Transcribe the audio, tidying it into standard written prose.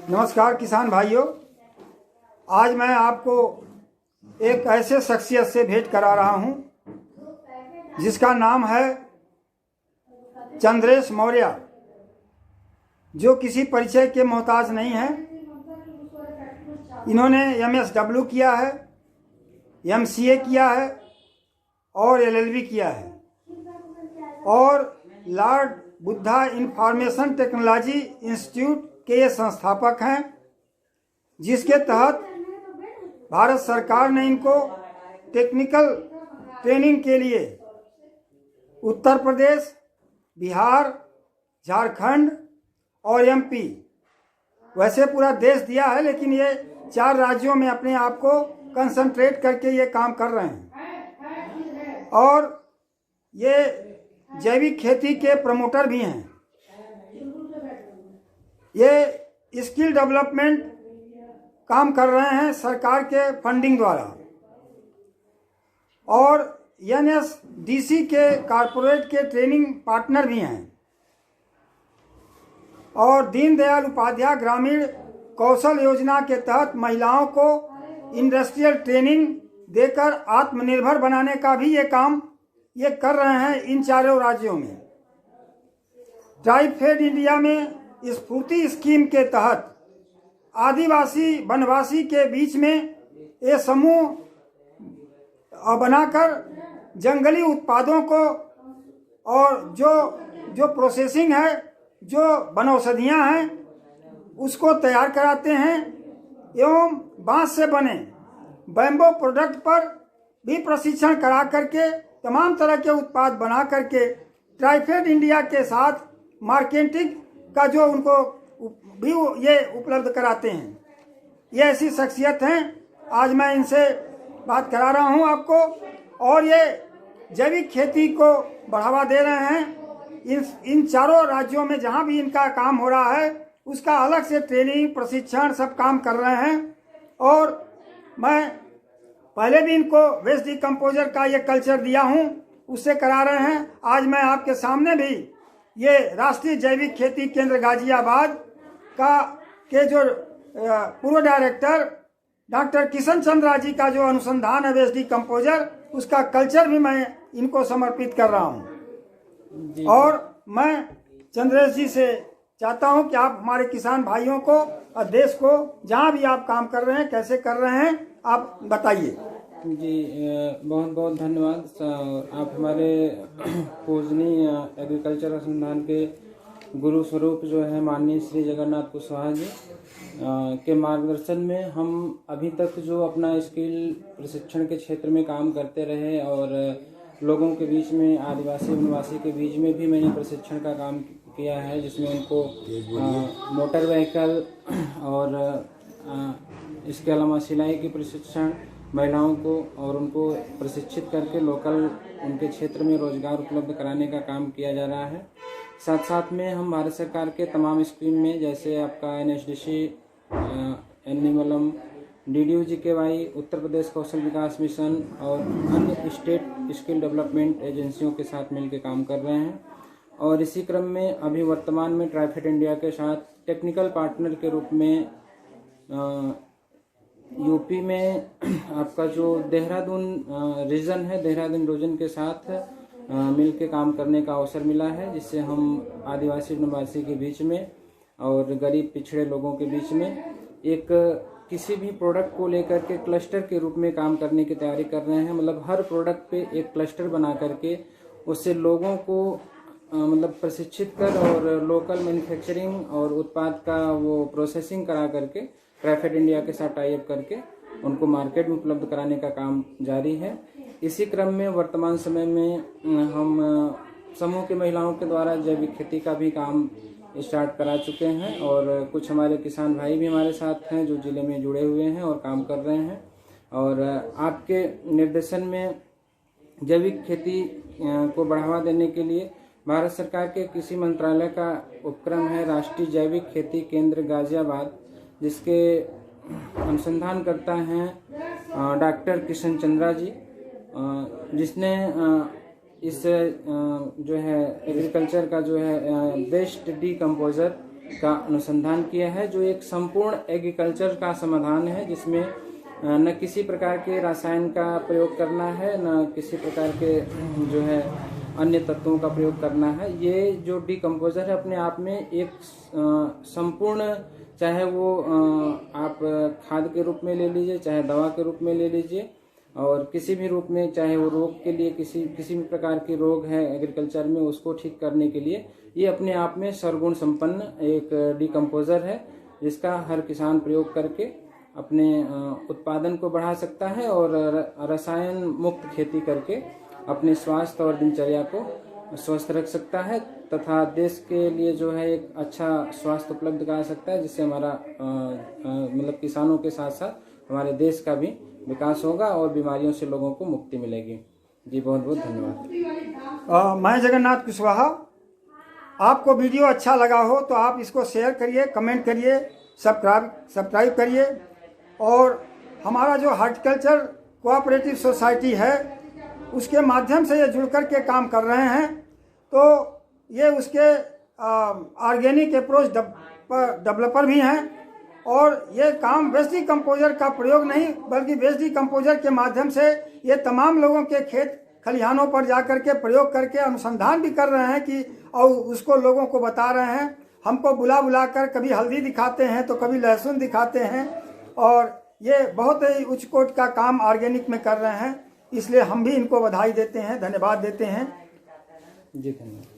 नमस्कार किसान भाइयों, आज मैं आपको एक ऐसे शख्सियत से भेंट करा रहा हूं जिसका नाम है चंद्रेश मौर्य, जो किसी परिचय के मोहताज नहीं है। इन्होंने MSW किया है, MCA किया है और LLB किया है और Lord Buddha information technology institute के ये संस्थापक हैं, जिसके तहत भारत सरकार ने इनको टेक्निकल ट्रेनिंग के लिए उत्तर प्रदेश, बिहार, झारखंड और MP वैसे पूरा देश दिया है, लेकिन ये 4 राज्यों में अपने आप को कंसंट्रेट करके ये काम कर रहे हैं और ये जैविक खेती के प्रमोटर भी हैं। ये स्किल डेवलपमेंट काम कर रहे हैं सरकार के फंडिंग द्वारा और NSDC के कॉरपोरेट के ट्रेनिंग पार्टनर भी हैं और दीनदयाल उपाध्याय ग्रामीण कौशल योजना के तहत महिलाओं को इंडस्ट्रियल ट्रेनिंग देकर आत्मनिर्भर बनाने का भी ये काम ये कर रहे हैं इन 4 राज्यों में। ट्राइफेड इंडिया में स्फूर्ति स्कीम के तहत आदिवासी वनवासी के बीच में ये समूह बनाकर जंगली उत्पादों को और जो प्रोसेसिंग है, जो वनौषधियाँ हैं, उसको तैयार कराते हैं एवं बांस से बने बैम्बो प्रोडक्ट पर भी प्रशिक्षण करा करके तमाम तरह के उत्पाद बना करके ट्राइफेड इंडिया के साथ मार्केटिंग का जो उनको भी ये उपलब्ध कराते हैं। ये ऐसी शख्सियत हैं, आज मैं इनसे बात करा रहा हूं आपको और ये जैविक खेती को बढ़ावा दे रहे हैं। इन 4 राज्यों में जहां भी इनका काम हो रहा है उसका अलग से ट्रेनिंग प्रशिक्षण सब काम कर रहे हैं और मैं पहले भी इनको वेस्ट डिकम्पोजर का ये कल्चर दिया हूं, उससे करा रहे हैं। आज मैं आपके सामने भी ये राष्ट्रीय जैविक खेती केंद्र गाजियाबाद के जो पूर्व डायरेक्टर डॉक्टर किशन चंद्रा जी का जो अनुसंधान है वेस्ट डिकम्पोजर, उसका कल्चर भी मैं इनको समर्पित कर रहा हूं। और मैं चंद्रेश जी से चाहता हूं कि आप हमारे किसान भाइयों को और देश को जहां भी आप काम कर रहे हैं, कैसे कर रहे हैं, आप बताइए। जी बहुत बहुत धन्यवाद। आप हमारे पूजनीय एग्रीकल्चर अनुसंधान के गुरु स्वरूप जो है माननीय श्री जगन्नाथ कुशवाहा जी के मार्गदर्शन में हम अभी तक जो अपना स्किल प्रशिक्षण के क्षेत्र में काम करते रहे और लोगों के बीच में, आदिवासी वनवासी के बीच में भी मैंने प्रशिक्षण का काम किया है, जिसमें उनको मोटर व्हीकल और इसके अलावा सिलाई की प्रशिक्षण महिलाओं को और उनको प्रशिक्षित करके लोकल उनके क्षेत्र में रोजगार उपलब्ध कराने का काम किया जा रहा है। साथ साथ में हम भारत सरकार के तमाम स्कीम में, जैसे आपका NSDC, एनिमलम, DDU-GKY, उत्तर प्रदेश कौशल विकास मिशन और अन्य स्टेट स्किल डेवलपमेंट एजेंसियों के साथ मिलकर काम कर रहे हैं। और इसी क्रम में अभी वर्तमान में ट्राइफेड इंडिया के साथ टेक्निकल पार्टनर के रूप में यूपी में आपका जो देहरादून रीजन है, देहरादून रीजन के साथ मिलके काम करने का अवसर मिला है, जिससे हम आदिवासी वनवासी के बीच में और गरीब पिछड़े लोगों के बीच में एक किसी भी प्रोडक्ट को लेकर के क्लस्टर के रूप में काम करने की तैयारी कर रहे हैं। मतलब हर प्रोडक्ट पे एक क्लस्टर बना करके उससे लोगों को मतलब प्रशिक्षित कर और लोकल मैन्युफैक्चरिंग और उत्पाद का वो प्रोसेसिंग करा करके ट्राइफेड इंडिया के साथ टाई अप करके उनको मार्केट में उपलब्ध कराने का काम जारी है। इसी क्रम में वर्तमान समय में हम समूह की महिलाओं के द्वारा जैविक खेती का भी काम स्टार्ट करा चुके हैं और कुछ हमारे किसान भाई भी हमारे साथ हैं जो जिले में जुड़े हुए हैं और काम कर रहे हैं। और आपके निर्देशन में जैविक खेती को बढ़ावा देने के लिए भारत सरकार के कृषि मंत्रालय का उपक्रम है राष्ट्रीय जैविक खेती केंद्र गाजियाबाद, जिसके अनुसंधान करता है डॉक्टर किशन चंद्रा जी, जिसने इस जो है एग्रीकल्चर का जो है वेस्ट डिकम्पोजर का अनुसंधान किया है, जो एक संपूर्ण एग्रीकल्चर का समाधान है, जिसमें न किसी प्रकार के रसायन का प्रयोग करना है, न किसी प्रकार के जो है अन्य तत्वों का प्रयोग करना है। ये जो डिकम्पोजर है अपने आप में एक संपूर्ण, चाहे वो आप खाद के रूप में ले लीजिए, चाहे दवा के रूप में ले लीजिए, और किसी भी रूप में, चाहे वो रोग के लिए किसी भी प्रकार के रोग है एग्रीकल्चर में, उसको ठीक करने के लिए ये अपने आप में सर्वगुण संपन्न एक डिकम्पोजर है, जिसका हर किसान प्रयोग करके अपने उत्पादन को बढ़ा सकता है और रसायन मुक्त खेती करके अपने स्वास्थ्य और दिनचर्या को स्वस्थ रख सकता है, तथा देश के लिए जो है एक अच्छा स्वास्थ्य उपलब्ध करा सकता है, जिससे हमारा मतलब किसानों के साथ साथ हमारे देश का भी विकास होगा और बीमारियों से लोगों को मुक्ति मिलेगी। जी बहुत बहुत धन्यवाद। मैं जगन्नाथ कुशवाहा। आपको वीडियो अच्छा लगा हो तो आप इसको शेयर करिए, कमेंट करिए, सब्सक्राइब करिए, और हमारा जो हार्टिकल्चर कोऑपरेटिव सोसाइटी है उसके माध्यम से ये जुड़ कर के काम कर रहे हैं, तो ये उसके ऑर्गेनिक अप्रोच डेवलपर भी हैं, और ये काम वेस्ट डिकम्पोजर का प्रयोग नहीं बल्कि वेस्ट डिकम्पोजर के माध्यम से ये तमाम लोगों के खेत खलिहानों पर जा कर के प्रयोग करके अनुसंधान भी कर रहे हैं कि, और उसको लोगों को बता रहे हैं। हमको बुला कर कभी हल्दी दिखाते हैं तो कभी लहसुन दिखाते हैं, और ये बहुत ही उच्च कोट का काम ऑर्गेनिक में कर रहे हैं, इसलिए हम भी इनको बधाई देते हैं, धन्यवाद देते हैं। जी धन्यवाद।